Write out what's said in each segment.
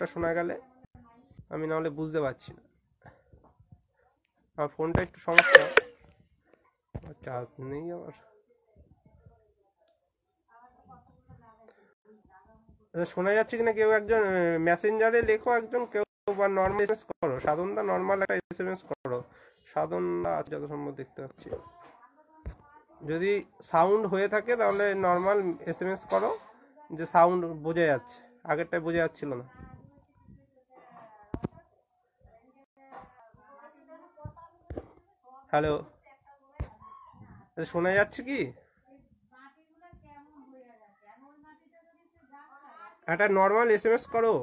শোনা গেলে, আমি নাহলে বুঝতে পারছি না। আমার ফোনটা একটু সমস্যা, চার্জ নেই আমার। শোনা যাচ্ছে কিনা কেউ একজন মেসেঞ্জারে লেখো, একজন কেউ, বা নর্মাল এসএমএস করো। সাধনদা নর্মাল একটা এসএমএস করো, সাধনদা আছে যত সম্ভব দেখতে পাচ্ছি। যদি সাউন্ড হয়ে থাকে তাহলে নর্মাল এসএমএস করো, যে সাউন্ড বোঝা যাচ্ছে, আগেরটাই বোঝা যাচ্ছিল না। হ্যালো, শোনা যাচ্ছে কি? একটা নর্মাল এসএমএস করো,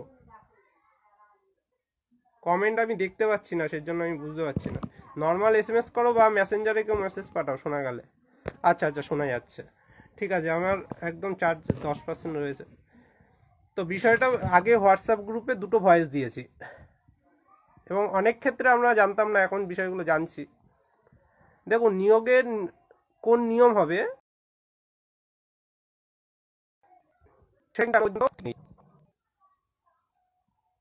কমেন্ট আমি দেখতে পাচ্ছি না, সেই জন্য আমি বুঝতে পারছি না। নর্মাল এসএমএস করো বা মেসেঞ্জারে কেউ মেসেজ পাঠাও শোনা গেলে। আচ্ছা আচ্ছা, শোনা যাচ্ছে, ঠিক আছে। আমার একদম চার্জ 10% রয়েছে। তো বিষয়টা, আগে হোয়াটসঅ্যাপ গ্রুপে 2টো ভয়েস দিয়েছি, এবং অনেক ক্ষেত্রে আমরা জানতাম না, এখন বিষয়গুলো জানছি। দেখুন, নিয়োগের কোন নিয়ম হবে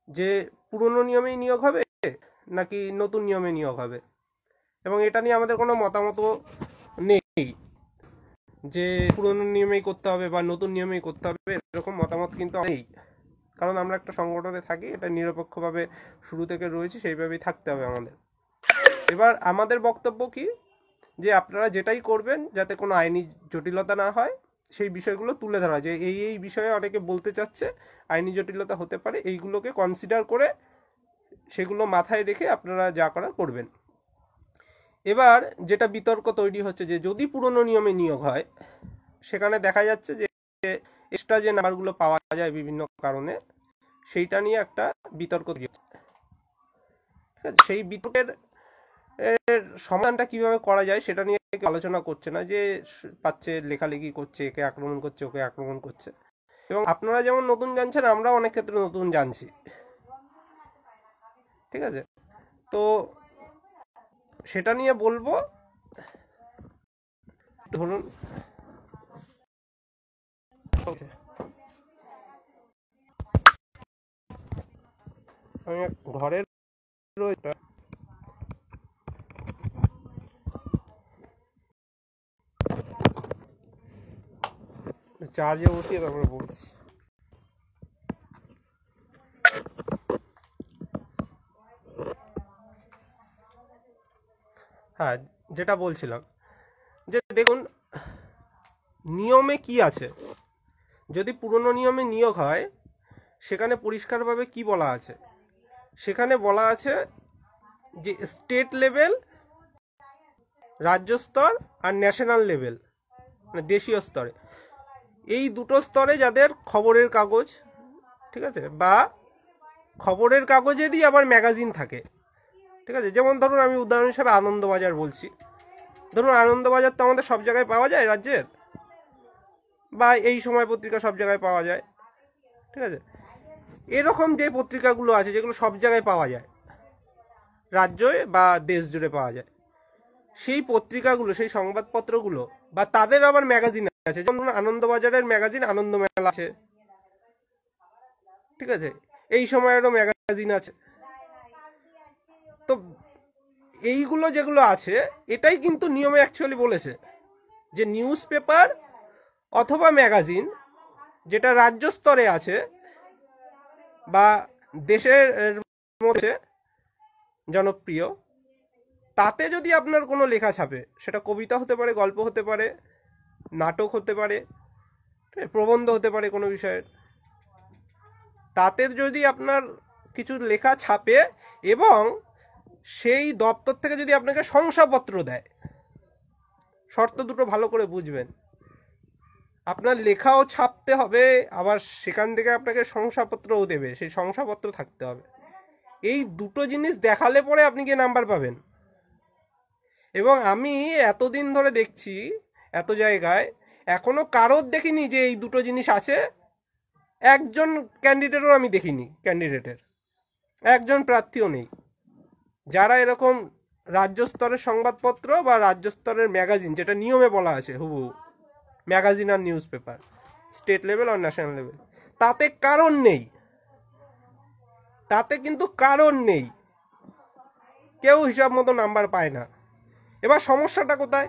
যে পুরনো নিয়মেই নিয়োগ হবে নাকি নতুন নিয়মে নিয়োগ হবে, এবং এটা নিয়ে আমাদের কোনো মতামত নেই যে পুরনো নিয়মেই করতে হবে বা নতুন নিয়মেই করতে হবে, এরকম মতামত কিন্তু নেই। কারণ আমরা একটা সংগঠনে থাকি, এটা নিরপেক্ষভাবে শুরু থেকে রয়েছি, সেইভাবেই থাকতে হবে আমাদের। এবার আমাদের বক্তব্য কি, যে আপনারা যেটাই করবেন যাতে কোনো আইনি জটিলতা না হয়, সেই বিষয়গুলো তুলে ধরা, যে এই বিষয়ে অনেকে বলতে চাচ্ছে আইনি জটিলতা হতে পারে, এইগুলোকে কনসিডার করে সেগুলো মাথায় রেখে আপনারা যা করার করবেন। এবার যেটা বিতর্ক তৈরি হচ্ছে, যে যদি পুরনো নিয়মে নিয়োগ হয়, সেখানে দেখা যাচ্ছে যে এক্সট্রা যে নাম্বারগুলো পাওয়া যায় বিভিন্ন কারণে, সেইটা নিয়ে একটা বিতর্ক তৈরি হচ্ছে। ঠিক আছে, সেই বিতর্কের সমাধানটা কিভাবে করা যায় সেটা নিয়ে আলোচনা করছে না, যে পাচ্ছে লেখালেখি করছে, একে আক্রমণ করছে, ওকে আক্রমণ করছে। এবং আপনারা যেমন নতুন জানছেন, আমরাও অনেক ক্ষেত্রে নতুন জানছি, ঠিক আছে। তো সেটা নিয়ে বলবো। ধরুন, আমি ঘরের চার্জে বসিয়ে তারপরে বলছি। হ্যাঁ, যেটা বলছিলাম, যে দেখুন নিয়মে কি আছে। যদি পুরনো নিয়মে নিয়োগ হয়, সেখানে পরিষ্কারভাবে কি বলা আছে, সেখানে বলা আছে যে স্টেট লেভেল, রাজ্য স্তর আর ন্যাশনাল লেভেল, মানে দেশীয় স্তরে, এই দুটো স্তরে যাদের খবরের কাগজ, ঠিক আছে, বা খবরের কাগজেরই আবার ম্যাগাজিন থাকে, ঠিক আছে। যেমন ধরুন, আমি উদাহরণ হিসাবে আনন্দবাজার বলছি। ধরুন, আনন্দবাজার তো আমাদের সব জায়গায় পাওয়া যায় রাজ্যের, বা এই সময় পত্রিকা সব জায়গায় পাওয়া যায়, ঠিক আছে। এরকম যে পত্রিকাগুলো আছে যেগুলো সব জায়গায় পাওয়া যায়, রাজ্যে বা দেশ জুড়ে পাওয়া যায়, সেই পত্রিকাগুলো, সেই সংবাদপত্রগুলো, বা তাদের আবার ম্যাগাজিন আছে। যেমন আনন্দবাজারের ম্যাগাজিন আনন্দমেলা আছে, ঠিক আছে, এই সময়েরও ম্যাগাজিন আছে। তো এইগুলো যেগুলো আছে, এটাই কিন্তু নিয়মে অ্যাকচুয়ালি বলেছে যে নিউজ পেপার অথবা ম্যাগাজিন যেটা রাজ্য স্তরে আছে বা দেশের মধ্যে জনপ্রিয়, তাতে যদি আপনার কোনো লেখা ছাপে, সেটা কবিতা হতে পারে, গল্প হতে পারে, নাটক হতে পারে, প্রবন্ধ হতে পারে কোনো বিষয়ের, তাতে যদি আপনার কিছু লেখা ছাপে এবং সেই দপ্তর থেকে যদি আপনাকে শংসাপত্র দেয়, শর্ত দুটো ভালো করে বুঝবেন, আপনার লেখাও ছাপতে হবে, আবার সেখান থেকে আপনাকে শংসাপত্রও দেবে, সেই শংসাপত্র থাকতে হবে। এই দুটো জিনিস দেখালে পরে আপনি গিয়ে নাম্বার পাবেন। এবং আমি এতদিন ধরে দেখছি এত জায়গায়, এখনো কারোর দেখিনি যে এই দুটো জিনিস আছে। একজন ক্যান্ডিডেটও আমি দেখিনি, ক্যান্ডিডেটের একজন প্রার্থীও নেই যারা এরকম রাজ্য স্তরের সংবাদপত্র বা রাজ্য স্তরের ম্যাগাজিন, যেটা নিয়মে বলা আছে হুবহু ম্যাগাজিন আর নিউজ পেপার, স্টেট লেভেল আর ন্যাশনাল লেভেল, তাতে কারণ নেই। তাতে কিন্তু কারণ নেই, কেউ হিসাব মতো নাম্বার পায় না। এবার সমস্যাটা কোথায়?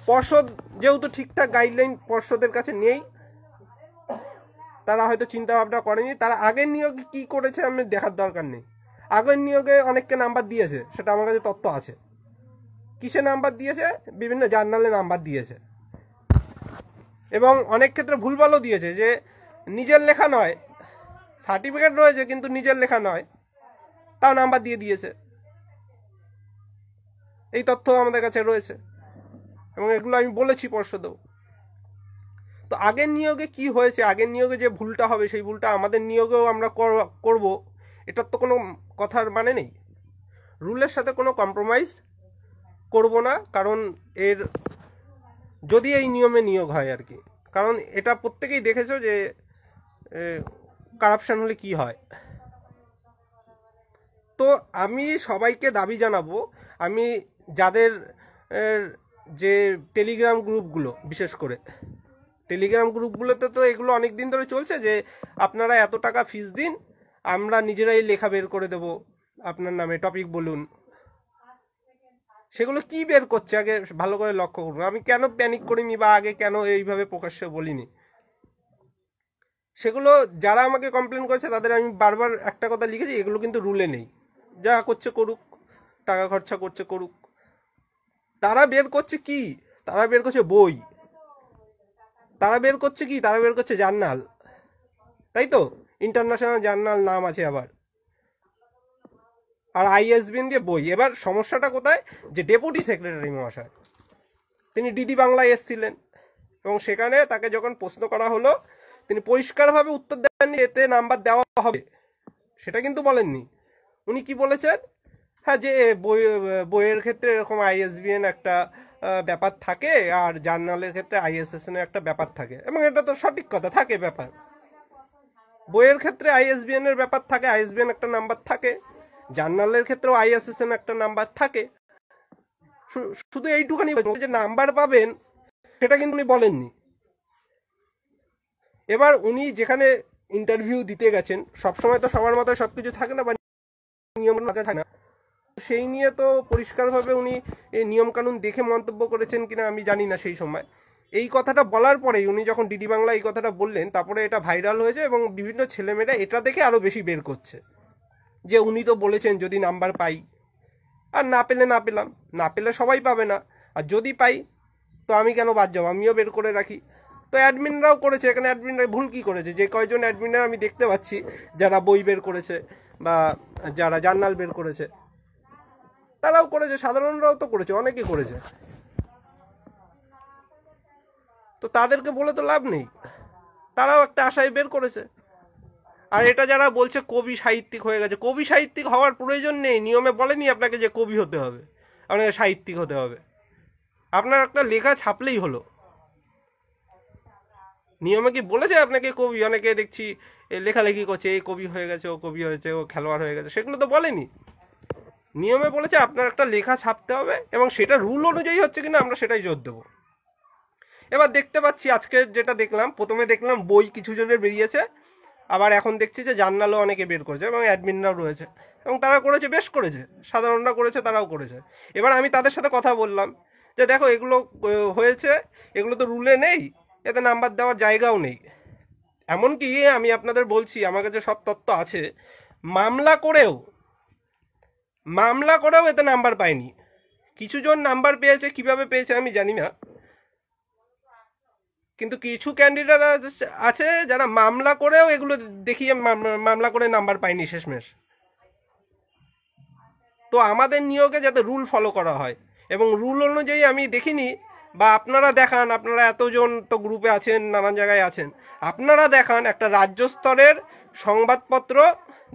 পর্ষদ যেহেতু ঠিকঠাক গাইডলাইন পর্ষদের কাছে নেই, তারা হয়তো চিন্তা ভাবনা করেনি। তারা আগের নিয়োগে কি করেছে আমি দেখার দরকার নেই। আগের নিয়োগে অনেককে নাম্বার দিয়েছে, সেটা আমার কাছে তথ্য আছে। কিসে নাম্বার দিয়েছে? বিভিন্ন জার্নালে নাম্বার দিয়েছে, এবং অনেক ক্ষেত্রে ভুলভালও দিয়েছে, যে নিজের লেখা নয়, সার্টিফিকেট রয়েছে কিন্তু নিজের লেখা নয়, তাও নাম্বার দিয়ে দিয়েছে। এই তথ্য আমাদের কাছে রয়েছে এবং এগুলো আমি বলেছি পর্ষদেও। তো আগের নিয়োগে কি হয়েছে, আগের নিয়োগে যে ভুলটা হবে সেই ভুলটা আমাদের নিয়োগেও আমরা করব, এটার তো কোনো কথার মানে নেই। রুলের সাথে কোনো কম্প্রোমাইজ করব না, কারণ এর যদি এই নিয়মে নিয়োগ হয় আর কি, কারণ এটা প্রত্যেকেই দেখেছো যে কারাপশন হলে কি হয়। তো আমি সবাইকে দাবি জানাবো, আমি যাদের যে টেলিগ্রাম গ্রুপগুলো, বিশেষ করে টেলিগ্রাম গ্রুপগুলোতে তো এগুলো অনেক দিন ধরে চলছে যে আপনারা এত টাকা ফিস দিন, আমরা নিজেরাই লেখা বের করে দেব, আপনার নামে টপিক বলুন। সেগুলো কি বের করছে আগে ভালো করে লক্ষ্য করবো। আমি কেন প্যানিক করিনি বা আগে কেন এইভাবে প্রকাশ্যে বলিনি, সেগুলো যারা আমাকে কমপ্লেন করেছে তাদের আমি বারবার একটা কথা লিখেছি, এগুলো কিন্তু রুলে নেই। যা করছে করুক, টাকা খরচা করছে করুক। তারা বের করছে কি? তারা বের করছে বই, তারা বের করছে কি? তারা বের করছে জার্নাল, তাই তো? ইন্টারন্যাশনাল জার্নাল নাম আছে আবার, আর ISBN দিয়ে বই। এবার সমস্যাটা কোথায়? যে ডেপুটি সেক্রেটারি মহাশয় তিনি ডিডি বাংলায় এসেছিলেন, এবং সেখানে তাকে যখন প্রশ্ন করা হলো তিনি পরিষ্কারভাবে উত্তর দেননি এতে নাম্বার দেওয়া হবে, সেটা কিন্তু বলেননি। উনি কি বলেছেন? হ্যাঁ, যে বইয়ের ক্ষেত্রে এরকম ISBN একটা ব্যাপার থাকে, আর জার্নালের ক্ষেত্রে ISSN একটা ব্যাপার থাকে, এবং এটা তো সঠিক কথা, থাকে ব্যাপার। বইয়ের ক্ষেত্রে ISBN এর ব্যাপার থাকে, ISBN একটা নাম্বার থাকে, জার্নালের ক্ষেত্রেও ISSN একটা নাম্বার থাকে। শুধু এইটুখানি যে নাম্বার পাবেন সেটা কিন্তু উনি বলেননি। এবার উনি যেখানে ইন্টারভিউ দিতে গেছেন, সবসময় তো সবার মাথায় সবকিছু থাকে না বা নিয়ম মাথায় থাকে না, সেই নিয়ে তো পরিষ্কারভাবে উনি এই নিয়মকানুন দেখে মন্তব্য করেছেন কিনা আমি জানি না। সেই সময় এই কথাটা বলার পরেই উনি যখন ডিডি বাংলা এই কথাটা বললেন, তারপরে এটা ভাইরাল হয়েছে এবং বিভিন্ন ছেলেমেয়েরা এটা দেখে আরো বেশি বের করছে যে উনি তো বলেছেন যদি নাম্বার পাই, আর না পেলে না পেলাম, না পেলে সবাই পাবে না, আর যদি পাই তো আমি কেন বাদ যাবো, আমিও বের করে রাখি। তো অ্যাডমিনরাও করেছে, এখানে অ্যাডমিনরা ভুল কি করেছে? যে কয়জন অ্যাডমিনরা আমি দেখতে পাচ্ছি যারা বই বের করেছে বা যারা জার্নাল বের করেছে তারাও করেছে, সাধারণরাও তো করেছে, অনেকে করেছে। তো তাদেরকে বলে তো লাভ নেই, তারাও একটা আশায় বের করেছে। আর এটা যারা বলছে কবি সাহিত্যিক হয়ে গেছে, কবি সাহিত্যিক হওয়ার প্রয়োজন নেই। নিয়মে বলেনি আপনাকে যে কবি হতে হবে, আপনাকে সাহিত্যিক হতে হবে। আপনার একটা লেখা ছাপলেই হলো। নিয়মে কি বলেছে আপনাকে কবি? অনেকে দেখছি লেখালেখি করছে, এই কবি হয়ে গেছে, ও কবি হয়েছে, ও খেলোয়াড় হয়ে গেছে, সেগুলো তো বলেনি। নিয়মে বলেছে আপনার একটা লেখা ছাপতে হবে, এবং সেটা রুল অনুযায়ী হচ্ছে কিনা আমরা সেটাই জোর দেবো। এবার দেখতে পাচ্ছি আজকে যেটা দেখলাম, প্রথমে দেখলাম বই কিছু জনের বেরিয়েছে, আবার এখন দেখছি যে জার্নালও অনেকে বের করেছে এবং অ্যাডমিনরাও রয়েছে, এবং তারা করেছে, বেশ করেছে, সাধারণরা করেছে, তারাও করেছে। এবার আমি তাদের সাথে কথা বললাম যে দেখো এগুলো হয়েছে, এগুলো তো রুলে নেই, এতে নাম্বার দেওয়ার জায়গাও নেই। এমনকি আমি আপনাদের বলছি, আমার কাছে সব তথ্য আছে, মামলা করেও এতে নাম্বার পায়নি। কিছু জন নাম্বার পেয়েছে, কিভাবে পেয়েছে আমি জানি না, কিন্তু কিছু ক্যান্ডিডেট আছে যারা মামলা করেও এগুলো দেখিয়ে মামলা করে নাম্বার পায়নি শেষমেশ। তো আমাদের নিয়োগে যাতে রুল ফলো করা হয়, এবং রুল অনুযায়ী আমি দেখিনি, বা আপনারা দেখান, আপনারা এতজন তো গ্রুপে আছেন, নানান জায়গায় আছেন, আপনারা দেখান একটা রাজ্য স্তরের সংবাদপত্র,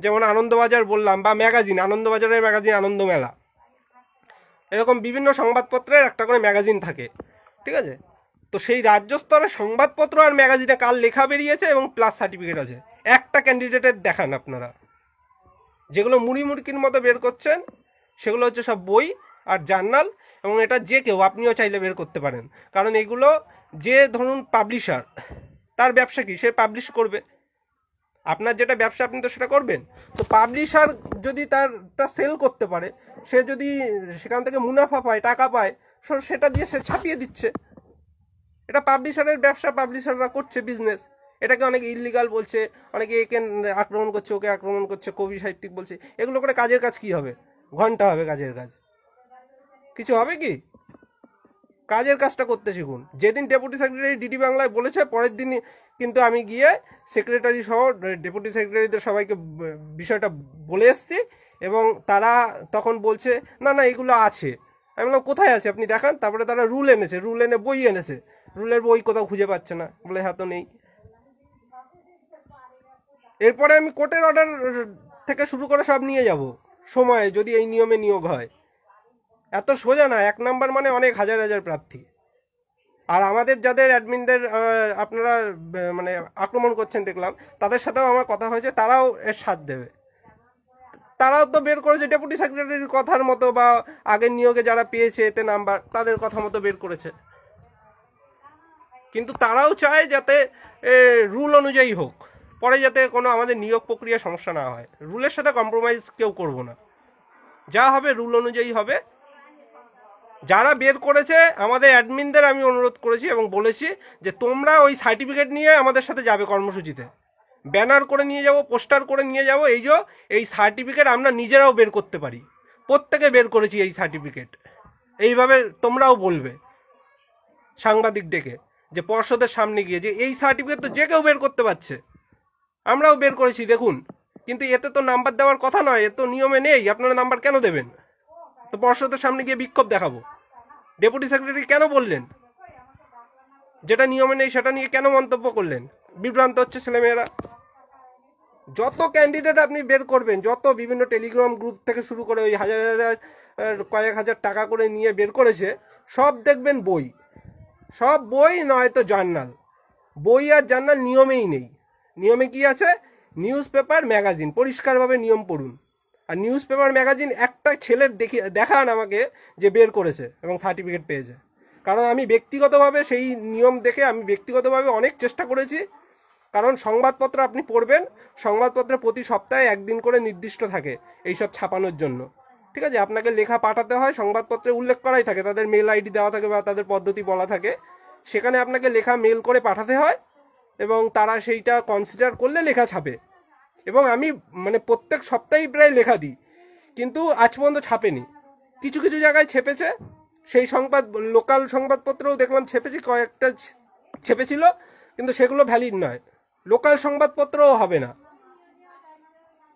যেমন আনন্দবাজার বললাম, বা ম্যাগাজিন, আনন্দবাজারের ম্যাগাজিন আনন্দমেলা, এরকম বিভিন্ন সংবাদপত্রের একটা করে ম্যাগাজিন থাকে, ঠিক আছে? তো সেই রাজ্য স্তরের সংবাদপত্র আর ম্যাগাজিনে কার লেখা বেরিয়েছে এবং প্লাস সার্টিফিকেট আছে, একটা ক্যান্ডিডেটের দেখান আপনারা। যেগুলো মুড়ি মুড়কির মতো বের করছেন সেগুলো হচ্ছে সব বই আর জার্নাল, এবং এটা যে কেউ, আপনিও চাইলে বের করতে পারেন, কারণ এগুলো যে ধরুন পাবলিশার, তার ব্যবসা কি, সে পাবলিশ করবে, আপনার যেটা ব্যবসা আপনি তো সেটা করবেন। তো পাবলিশার যদি তারটা সেল করতে পারে, সে যদি সেখান থেকে মুনাফা পায়, টাকা পায়, সেটা দিয়ে সে ছাপিয়ে দিচ্ছে। এটা পাবলিশারের ব্যবসা, পাবলিশাররা করছে বিজনেস। এটাকে অনেকে ইল্লিগাল বলছে, অনেকে একে আক্রমণ করছে, ওকে আক্রমণ করছে, কবি সাহিত্যিক বলছে। এগুলো করে কাজের কাজ কি হবে? ঘন্টা হবে কাজের কাজ, কিছু হবে কি? কাজের কাজটা করতে শিখুন। যেদিন ডেপুটি সেক্রেটারি ডিডি বাংলায় বলেছে, পরের দিনই কিন্তু আমি গিয়ে সেক্রেটারি সহ ডেপুটি সেক্রেটারিদের সবাইকে বিষয়টা বলে এসছি, এবং তারা তখন বলছে না না এগুলো আছে। আমি বললাম কোথায় আছে আপনি দেখান। তারপরে তারা রুল এনেছে, রুল এনে বই এনেছে, রুলের বই কোথাও খুঁজে পাচ্ছে না, বলে হ্যাঁ তো নেই। এরপরে আমি কোর্টের অর্ডার থেকে শুরু করে সব নিয়ে যাব সময়ে, যদি এই নিয়মে নিয়োগ হয়। এত সোজা না। 1 নাম্বার মানে অনেক হাজার হাজার প্রার্থী। আর আমাদের যাদের অ্যাডমিনদের আপনারা মানে আক্রমণ করছেন দেখলাম, তাদের সাথেও আমার কথা হয়েছে, তারাও এর সাথ দেবে। তারাও তো বের করেছে ডেপুটি সেক্রেটারির কথার মতো, বা আগের নিয়োগে যারা পেয়েছে এতে নাম্বার, তাদের কথা মতো বের করেছে। কিন্তু তারাও চায় যাতে রুল অনুযায়ী হোক, পরে যাতে কোনো আমাদের নিয়োগ প্রক্রিয়া সমস্যা না হয়। রুলের সাথে কম্প্রোমাইজ কেউ করব না, যা হবে রুল অনুযায়ী হবে। যারা বের করেছে আমাদের অ্যাডমিনদের আমি অনুরোধ করেছি এবং বলেছি যে তোমরা ওই সার্টিফিকেট নিয়ে আমাদের সাথে যাবে কর্মসূচিতে, ব্যানার করে নিয়ে যাব, পোস্টার করে নিয়ে যাব, এই সার্টিফিকেট আমরা নিজেরাও বের করতে পারি, প্রত্যেকে বের করেছি এই সার্টিফিকেট। এইভাবে তোমরাও বলবে সাংবাদিক ডেকে, যে পর্ষদের সামনে গিয়ে, যে এই সার্টিফিকেট তো যে কেউ বের করতে পারছে, আমরাও বের করেছি দেখুন। কিন্তু এতে তো নাম্বার দেওয়ার কথা নয়, এ তো নিয়মে নেই, আপনারা নাম্বার কেন দেবেন? তো পর্ষদের সামনে গিয়ে বিক্ষোভ দেখাবো। ডেপুটি সেক্রেটারি কেন বললেন? যেটা নিয়মে নেই সেটা নিয়ে কেন মন্তব্য করলেন? বিভ্রান্ত হচ্ছে ছেলেমেয়েরা। যত ক্যান্ডিডেট আপনি বের করবেন, যত বিভিন্ন টেলিগ্রাম গ্রুপ থেকে শুরু করে ওই হাজার হাজার কয়েক হাজার টাকা করে নিয়ে বের করেছে, সব দেখবেন বই, সব বই নয়তো জার্নাল। বই আর জার্নাল নিয়মেই নেই। নিয়মে কি আছে? নিউজ পেপার ম্যাগাজিন, পরিষ্কারভাবে নিয়ম পড়ুন। আর নিউজ পেপার ম্যাগাজিন একটা ছেলের দেখান আমাকে যে বের করেছে এবং সার্টিফিকেট পেয়েছে। কারণ আমি ব্যক্তিগতভাবে সেই নিয়ম দেখে আমি ব্যক্তিগতভাবে অনেক চেষ্টা করেছি। কারণ সংবাদপত্র আপনি পড়বেন, সংবাদপত্রে প্রতি সপ্তাহে একদিন করে নির্দিষ্ট থাকে এইসব ছাপানোর জন্য, ঠিক আছে? আপনাকে লেখা পাঠাতে হয়, সংবাদপত্রে উল্লেখ করাই থাকে, তাদের মেল আইডি দেওয়া থাকে বা তাদের পদ্ধতি বলা থাকে, সেখানে আপনাকে লেখা মেল করে পাঠাতে হয় এবং তারা সেইটা কনসিডার করলে লেখা ছাপে। এবং আমি মানে প্রত্যেক সপ্তাহেই প্রায় লেখা দিই, কিন্তু আজ পর্যন্ত ছাপেনি। কিছু কিছু জায়গায় ছেপেছে, সেই লোকাল সংবাদপত্রেও দেখলাম ছেপেছি, কয়েকটা ছেপেছিল, কিন্তু সেগুলো ভ্যালিড নয়। লোকাল সংবাদপত্রও হবে না,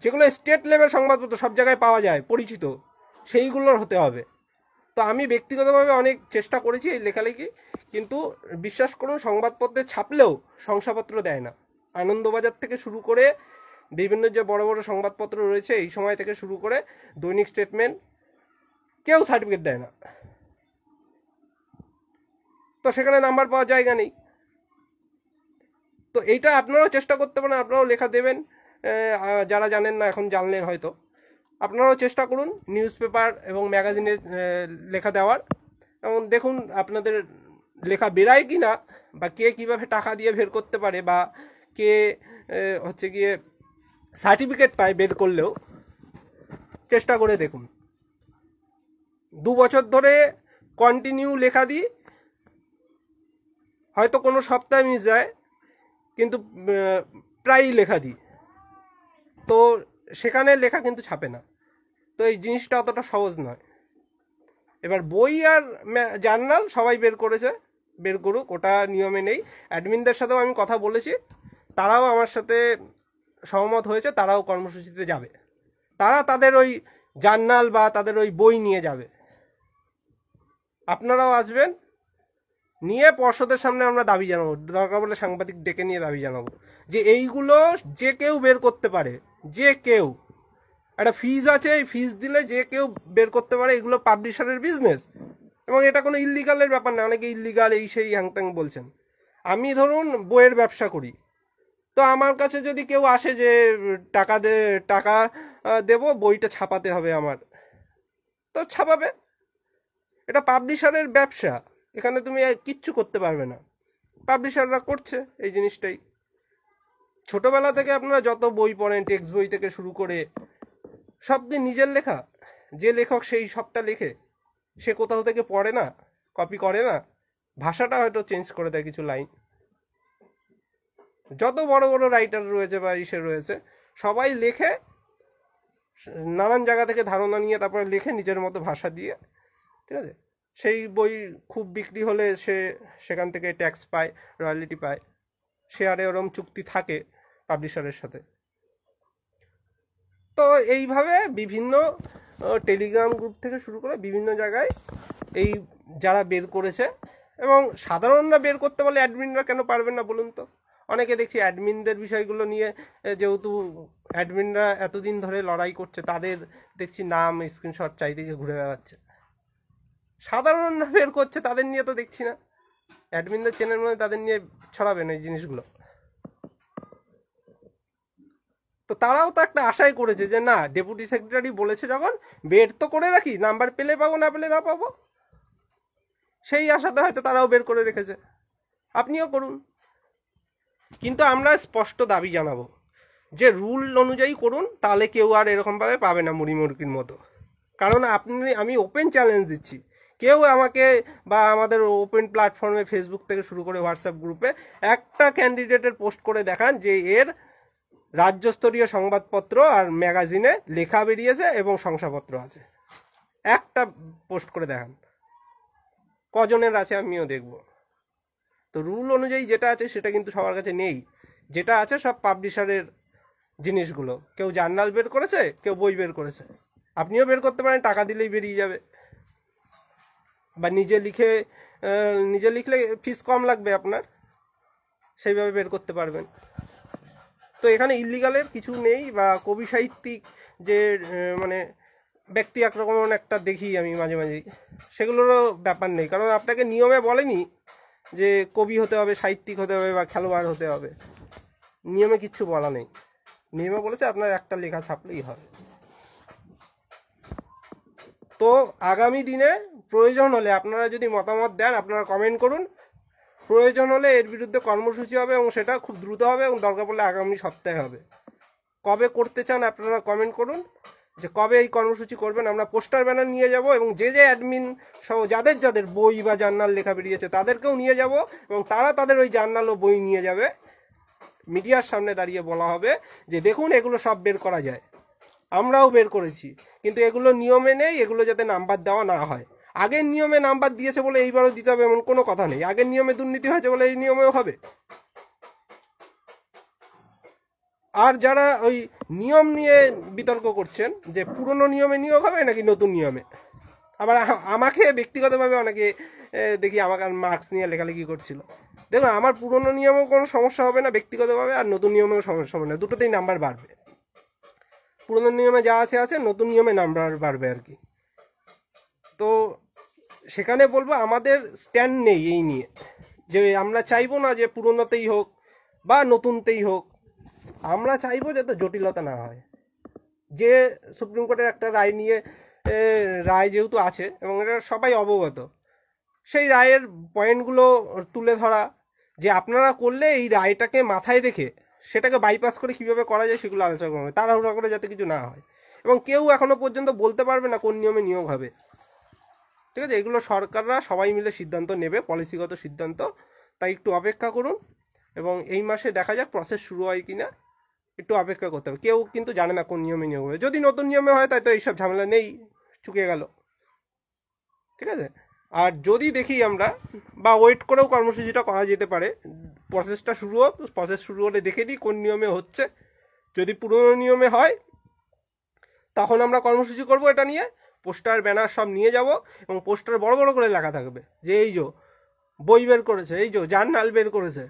যেগুলো স্টেট লেভেল সংবাদপত্র সব জায়গায় পাওয়া যায় পরিচিত, সেইগুলোর হতে হবে। তো আমি ব্যক্তিগতভাবে অনেক চেষ্টা করেছি এই লেখালেখি, কিন্তু বিশ্বাস করুন সংবাদপত্রে ছাপলেও শংসাপত্র দেয় না। আনন্দবাজার থেকে শুরু করে বিভিন্ন যে বড় বড় সংবাদপত্র রয়েছে এই সময় থেকে শুরু করে দৈনিক স্টেটমেন্ট, কেউ সার্টিফিকেট দেয় না। তো সেখানে নাম্বার পাওয়ার জায়গা নেই। তো এইটা আপনারাও চেষ্টা করতে পারেন, আপনারাও লেখা দেবেন। যারা জানেন না এখন জানলেন হয়তো, আপনারাও চেষ্টা করুন নিউজ পেপার এবং ম্যাগাজিনে লেখা দেওয়ার, এবং দেখুন আপনাদের লেখা বেরায় কি না, বা কে কীভাবে টাকা দিয়ে বের করতে পারে, বা কে হচ্ছে গিয়ে সার্টিফিকেট পায় বের করলেও। চেষ্টা করে দেখুন। 2 বছর ধরে কন্টিনিউ লেখা দিই, হয়তো কোনো সপ্তাহে মিস যায়, কিন্তু প্রায়ই লেখা দিই, তো সেখানে লেখা কিন্তু ছাপে না। তো এই জিনিসটা অতটা সহজ নয়। এবার বই আর জার্নাল সবাই বের করেছে, বের করুক, ওটা নিয়মে নেই। অ্যাডমিনদের সাথেও আমি কথা বলেছি, তারাও আমার সাথে সহমত হয়েছে, তারাও কর্মসূচিতে যাবে। তারা তাদের ওই জার্নাল বা তাদের ওই বই নিয়ে যাবে। আপনারাও আসবেন, নিয়ে পর্ষদের সামনে আমরা দাবি জানাবো, দরকার বলে সাংবাদিক ডেকে নিয়ে দাবি জানাবো যে এইগুলো যে কেউ বের করতে পারে, যে কেউ। একটা ফিজ আছে, এই ফিজ দিলে যে কেউ বের করতে পারে, এগুলো পাবলিশারের বিজনেস, এবং এটা কোনো ইল্লিগালের ব্যাপার না। অনেকে ইল্লিগাল এই সেই হ্যাংত্যাং বলছেন। আমি ধরুন বইয়ের ব্যবসা করি, তো আমার কাছে যদি কেউ আসে যে টাকা দেব, বইটা ছাপাতে হবে আমার, তো ছাপাবে। এটা পাবলিশারের ব্যবসা, এখানে তুমি কিচ্ছু করতে পারবে না। পাবলিশাররা করছে এই জিনিসটাই। ছোটবেলা থেকে আপনারা যত বই পড়েন, টেক্সট বই থেকে শুরু করে সব কি নিজের লেখা? যে লেখক সেই সবটা লেখে, সে কোথাও থেকে পড়ে না, কপি করে না, ভাষাটা হয়তো চেঞ্জ করে দেয় কিছু লাইন। যত বড় বড় রাইটার রয়েছে বা ইসে রয়েছে, সবাই লেখে নানান জায়গা থেকে ধারণা নিয়ে, তারপরে লেখে নিজের মতো ভাষা দিয়ে, ঠিক আছে? সেই বই খুব বিক্রি হলে সে সেখান থেকে ট্যাক্স পায়, রয়্যালিটি পায়, শেয়ারে ওরম চুক্তি থাকে পাবলিশারের সাথে। তো এইভাবে বিভিন্ন টেলিগ্রাম গ্রুপ থেকে শুরু করে বিভিন্ন জায়গায় এই যারা বের করেছে, এবং সাধারণরা বের করতে বলে অ্যাডমিনরা কেন পারবেন না বলুন তো? অনেকে দেখছি অ্যাডমিনদের বিষয়গুলো নিয়ে, যেহেতু অ্যাডমিনরা এতদিন ধরে লড়াই করছে, তাদের দেখছি নাম স্ক্রিনশট চাইদিকে ঘুরে বেড়াচ্ছে। সাধারণরা বের করছে, তাদের নিয়ে তো দেখছি না। অ্যাডমিনদের চ্যানেল মধ্যে তাদের নিয়ে ছড়াবেন এই জিনিসগুলো। তো তারাও তো একটা আশাই করেছে যে না, ডেপুটি সেক্রেটারি বলেছে যখন, বের তো করে রাখি, নাম্বার পেলে পাবো, না পেলে না পাবো, সেই আশাতে হয়তো তারাও বের করে রেখেছে। আপনিও করুন, কিন্তু আমরা স্পষ্ট দাবি জানাবো যে রুল অনুযায়ী করুন, তাহলে কেউ আর এরকমভাবে পাবে না মুড়ি মুরগির মতো। কারণ আমি ওপেন চ্যালেঞ্জ দিচ্ছি, কেউ আমাকে বা আমাদের ওপেন প্ল্যাটফর্মে ফেসবুক থেকে শুরু করে হোয়াটসঅ্যাপ গ্রুপে একটা ক্যান্ডিডেটের পোস্ট করে দেখান যে এর রাজ্যস্তরীয় সংবাদপত্র আর ম্যাগাজিনে লেখা বেরিয়েছে এবং শংসাপত্র আছে। একটা পোস্ট করে দেখান, কজনের আছে আমিও দেখব। তো রুল অনুযায়ী যেটা আছে সেটা কিন্তু সবার কাছে নেই। যেটা আছে সব পাবলিশারের জিনিসগুলো। কেউ জার্নাল বের করেছে, কেউ বই বের করেছে। আপনিও বের করতে পারেন, টাকা দিলেই বেরিয়ে যাবে, বা নিজে লিখলে ফিস কম লাগবে আপনার, সেইভাবে বের করতে পারবেন। তো এখানে ইলিগালের কিছু নেই, বা কবি সাহিত্যিক যে মানে ব্যক্তি আক্রমণ একটা দেখি আমি মাঝে মাঝেই, সেগুলোরও ব্যাপার নেই। কারণ আপনাকে নিয়মে বলেনি যে কবি হতে হবে, সাহিত্যিক হতে হবে, বা খেলোয়াড় হতে হবে। নিয়মে কিচ্ছু বলা নেই। নিয়মে বলেছে আপনার একটা লেখা ছাপলেই হবে। তো আগামী দিনে প্রয়োজন হলে আপনারা যদি মতামত দেন, আপনারা কমেন্ট করুন। প্রয়োজন হলে এর বিরুদ্ধে কর্মসূচি হবে, এবং সেটা খুব দ্রুত হবে, এবং দরকার পড়লে আগামী সপ্তাহে হবে। কবে করতে চান আপনারা কমেন্ট করুন, যে কবে এই কর্মসূচি করবেন। আমরা পোস্টার ব্যানার নিয়ে যাব, এবং যে অ্যাডমিন সহ যাদের বই বা জার্নাল লেখা বেরিয়েছে তাদেরকেও নিয়ে যাব, এবং তারা তাদের ওই জার্নাল ও বই নিয়ে যাবে। মিডিয়ার সামনে দাঁড়িয়ে বলা হবে যে দেখুন, এগুলো সব বের করা যায়, আমরাও বের করেছি, কিন্তু এগুলো নিয়মে নেই, এগুলো যাতে নাম্বার দেওয়া না হয়। আগের নিয়মে নাম্বার দিয়েছে বলে এইবারও দিতে হবে এমন কোনো কথা নেই। আগের নিয়মে দুর্নীতি হয়েছে বলে এই নিয়মেও হবে। আর যারা ওই নিয়ম নিয়ে বিতর্ক করছেন যে পুরনো নিয়মে নিয়োগ হবে নাকি নতুন নিয়মে, আবার আমাকে ব্যক্তিগতভাবে অনেকে দেখি আমাকে মার্কস নিয়ে লেখালেখি করছিল। দেখুন, আমার পুরনো নিয়মেও কোনো সমস্যা হবে না ব্যক্তিগতভাবে, আর নতুন নিয়মেও সমস্যা হবে না, দুটোতেই নাম্বার বাড়বে। পুরনো নিয়মে যা আছে, নতুন নিয়মে নাম্বার বাড়বে আর কি। তো সেখানে বলবো আমাদের স্ট্যান্ড নেই এই নিয়ে, যে আমরা চাইবো না যে পুরনোতেই হোক বা নতুনতেই হোক। আমরা চাইবো যাতে জটিলতা না হয়। যে সুপ্রিম কোর্টের একটা রায় নিয়ে, রায় যেহেতু আছে এবং এটা সবাই অবগত, সেই রায়ের পয়েন্টগুলো তুলে ধরা, যে আপনারা করলে এই রায়টাকে মাথায় রেখে সেটাকে বাইপাস করে কীভাবে করা যায় সেগুলো আলোচনা করবে, তাড়াহুড়া করে যাতে কিছু না হয়। এবং কেউ এখনো পর্যন্ত বলতে পারবে না কোন নিয়মে নিয়োগ হবে, ঠিক আছে? এগুলো সরকাররা সবাই মিলে সিদ্ধান্ত নেবে, পলিসিগত সিদ্ধান্ত। তাই একটু অপেক্ষা করুন, এবং এই মাসে দেখা যাক প্রসেস শুরু হয় কিনা, একটু অপেক্ষা করতে হবে। কেউ কিন্তু জানে না কোন নিয়মে নিয়োগ হবে। যদি নতুন নিয়মে হয় তাই তো এইসব ঝামেলা নেই, চুকে গেল, ঠিক আছে? আর যদি দেখি আমরা, বা ওয়েট করেও কর্মসূচিটা করা যেতে পারে, প্রসেসটা শুরু হোক, প্রসেস শুরু হলে দেখে নিই কোন নিয়মে হচ্ছে। যদি পুরনো নিয়মে হয় তখন আমরা কর্মসূচি করব এটা নিয়ে, পোস্টার ব্যানার সব নিয়ে যাব, এবং পোস্টার বড় বড় করে লেখা থাকবে যে এই যে বই বের করেছে, এই যে জার্নাল বের করেছে,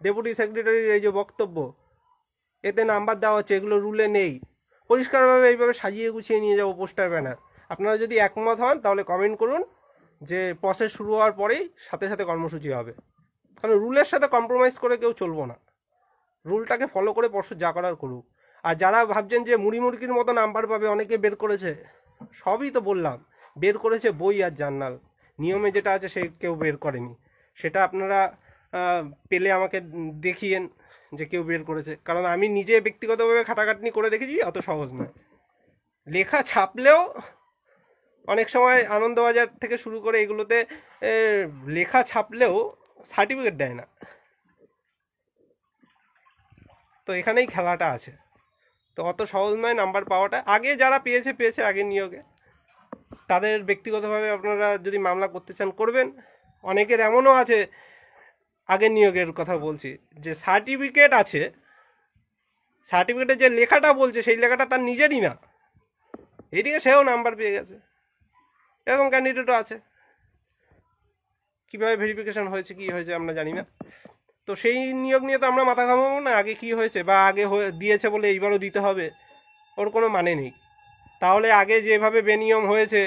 ডেপুটি সেক্রেটারির এই যে বক্তব্য, এতে নাম্বার দেওয়া হচ্ছে, এগুলো রুলে নেই। পরিষ্কারভাবে এইভাবে সাজিয়ে গুছিয়ে নিয়ে যাব পোস্টার ব্যানার। আপনারা যদি একমত হন তাহলে কমেন্ট করুন যে প্রসেস শুরু হওয়ার পরেই সাথে সাথে কর্মসূচি হবে। কারণ রুলের সাথে কম্প্রোমাইজ করে কেউ চলবো না, রুলটাকে ফলো করে পরশু যা করার করুক। আর যারা ভাবছেন যে মুড়ি মুরগির মতো নাম্বার পাবে, অনেকে বের করেছে, সবই তো বললাম, বের করেছে বই আর জার্নাল। নিয়মে যেটা আছে সে কেউ বের করেনি। সেটা আপনারা পেলে আমাকে দেখিয়েন যে কেউ বের করেছে, কারণ আমি নিজে ব্যক্তিগতভাবে খাটাখাটনি করে দেখেছি, অত সহজ নয়। লেখা ছাপলেও অনেক সময় আনন্দবাজার থেকে শুরু করে এগুলোতে লেখা ছাপলেও সার্টিফিকেট দেয় না। তো এখানেই খেলাটা আছে। তো অত সহজ নয় নাম্বার পাওয়াটা। আগে যারা পেয়েছে আগের নিয়োগে, তাদের ব্যক্তিগতভাবে আপনারা যদি মামলা করতে চান করবেন। অনেকের এমনও আছে, আগের নিয়োগের কথা বলছি, যে সার্টিফিকেট আছে, সার্টিফিকেটে যে লেখাটা বলছে সেই লেখাটা তার নিজেরই না, এদিকে সেও নাম্বার পেয়ে গেছে। এরকম ক্যান্ডিডেটও আছে। কিভাবে ভেরিফিকেশন হয়েছে কি হয়েছে আমরা জানি না। তো সেই নিয়োগ নিয়ে তো আমরা মাথা ঘামাবো না, আগে কি হয়েছে বা আগে দিয়েছে বলে এইবারও দিতে হবে, ওর কোনো মানে নেই। তাহলে আগে যেভাবে বেনিয়ম হয়েছে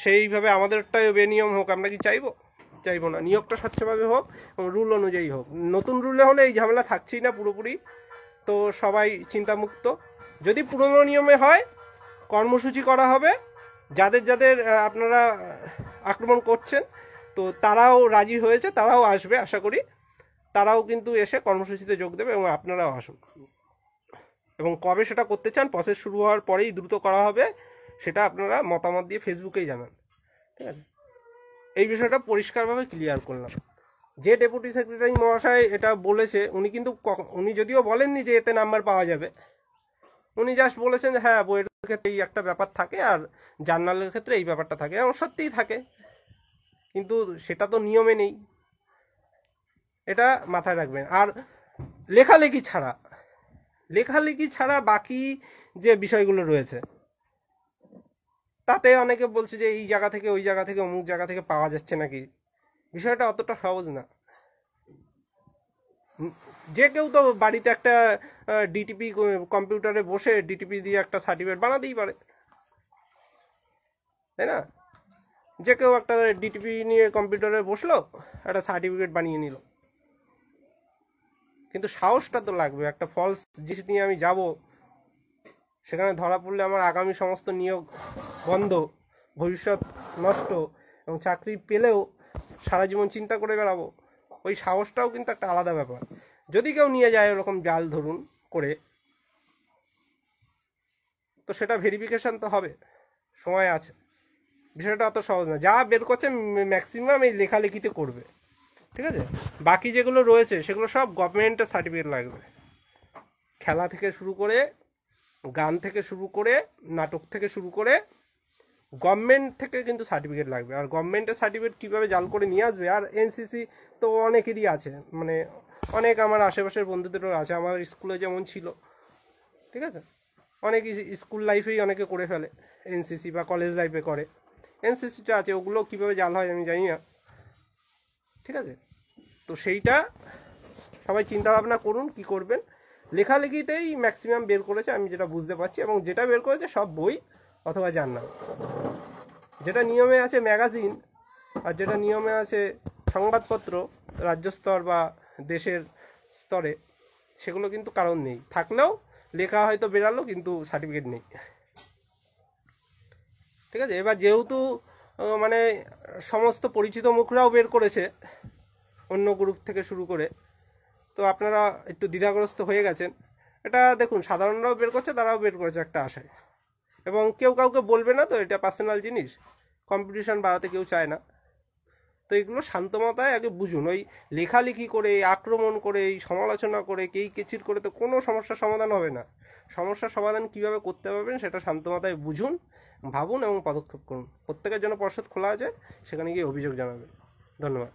সেইভাবে আমাদেরটাও বেনিয়ম হোক, আমরা কি চাইবো না। নিয়োগটা স্বচ্ছভাবে হোক এবং রুল অনুযায়ী হোক। নতুন রুলে হলে এই ঝামেলা থাকছেই না পুরোপুরি, তো সবাই চিন্তামুক্ত। যদি পুরনো নিয়মে হয়, কর্মসূচি করা হবে, যাদের যাদের আপনারা আক্রমণ করছেন তো তারাও রাজি হয়েছে, তারাও আসবে আশা করি, তারাও কিন্তু এসে কর্মসূচিতে যোগ দেবে এবং আপনারাও আসুন। এবং কবে সেটা করতে চান, প্রসেস শুরু হওয়ার পরেই দ্রুত করা হবে, সেটা আপনারা মতামত দিয়ে ফেসবুকেই জানান, ঠিক আছে? এই বিষয়টা পরিষ্কারভাবে ক্লিয়ার করলাম। যে ডেপুটি সেক্রেটারি মহাশয় এটা বলেছে, উনি যদিও বলেননি যে এতে নাম্বার পাওয়া যাবে, উনি জাস্ট বলেছেন যে হ্যাঁ বইয়ের ক্ষেত্রে এই একটা ব্যাপার থাকে আর জার্নালের ক্ষেত্রে এই ব্যাপারটা থাকে, এবং সত্যিই থাকে, কিন্তু সেটা তো নিয়মে নেই, এটা মাথায় রাখবেন। আর লেখালেখি ছাড়া বাকি যে বিষয়গুলো রয়েছে, তাতে অনেকে বলছে যে এই জায়গা থেকে ওই জায়গা থেকে অমুক জায়গা থেকে পাওয়া যাচ্ছে নাকি, বিষয়টা অতটা সহজ না। যে কেউ তো বাড়িতে একটা ডিটিপি কম্পিউটারে বসে ডিটিপি দিয়ে একটা সার্টিফিকেট বানাতেই পারে, তাই না? যে কেউ একটা ডিটিপি নিয়ে কম্পিউটারে বসলো, একটা সার্টিফিকেট বানিয়ে নিল। কিন্তু সাহসটা তো লাগবে। একটা ফলস জিনিস নিয়ে আমি যাব, সেখানে ধরা পড়লে আমার আগামী সমস্ত নিয়োগ বন্ধ, ভবিষ্যৎ নষ্ট, এবং চাকরি পেলেও সারা জীবন চিন্তা করে বেড়াবো। ওই সাহসটাও কিন্তু একটা আলাদা ব্যাপার। যদি কেউ নিয়ে যায় ওরকম জাল ধরুন করে, তো সেটা ভেরিফিকেশন তো হবে, সময় আছে। বিষয়টা অত সহজ না। যা বের করছে ম্যাক্সিমাম এই লেখালেখিতে করবে, ঠিক আছে? বাকি যেগুলো রয়েছে সেগুলো সব গভর্নমেন্টের সার্টিফিকেট লাগবে। খেলা থেকে শুরু করে, গান থেকে শুরু করে, নাটক থেকে শুরু করে, গভর্নমেন্ট থেকে কিন্তু সার্টিফিকেট লাগবে। আর গভর্নমেন্টের সার্টিফিকেট কীভাবে জাল করে নিয়ে আসবে? আর এনসিসি তো অনেকেরই আছে, মানে অনেক আমার আশেপাশের বন্ধুদেরও আছে, আমার স্কুলে যেমন ছিল, ঠিক আছে? অনেক স্কুল লাইফেই অনেকে করে ফেলে এনসিসি, বা কলেজ লাইফে করে। এনসিসিটা আছে, ওগুলো কীভাবে জাল হয় আমি জানি না, ঠিক আছে? তো সেইটা সবাই চিন্তা ভাবনা করুন কি করবেন। লেখালেখিতেই ম্যাক্সিমাম বের করেছে আমি যেটা বুঝতে পারছি, এবং যেটা বের করেছে সব বই অথবা জার্নাল। যেটা নিয়মে আছে ম্যাগাজিন, আর যেটা নিয়মে আছে সংবাদপত্র রাজ্য স্তর বা দেশের স্তরে, সেগুলো কিন্তু কারণ নেই। থাকলেও লেখা হয়তো বেরালো, কিন্তু সার্টিফিকেট নেই, ঠিক আছে? এবার যেহেতু মানে সমস্ত পরিচিত মুখরাও বের করেছে, অন্য গ্রুপ থেকে শুরু করে, তো আপনারা একটু দ্বিধাগ্রস্ত হয়ে গেছেন। এটা দেখুন, সাধারণরাও বের করছে, তারাও বের করেছে একটা আশায়, এবং কেউ কাউকে বলবে না, তো এটা পার্সোনাল জিনিস, কম্পিটিশন বাড়াতে কেউ চায় না। তো এগুলো শান্ত মাথায় আগে বুঝুন। ওই লেখালেখি করে, আক্রমণ করে, এই সমালোচনা করে, কেচির করে তো কোনো সমস্যার সমাধান হবে না। সমস্যার সমাধান কিভাবে করতে পারবেন সেটা শান্ত মাথায় বুঝুন, ভাবুন এবং পদক্ষেপ করুন। প্রত্যেকের জন্য পর্ষদ খোলা আছে, সেখানে গিয়ে অভিযোগ জানাবেন। ধন্যবাদ।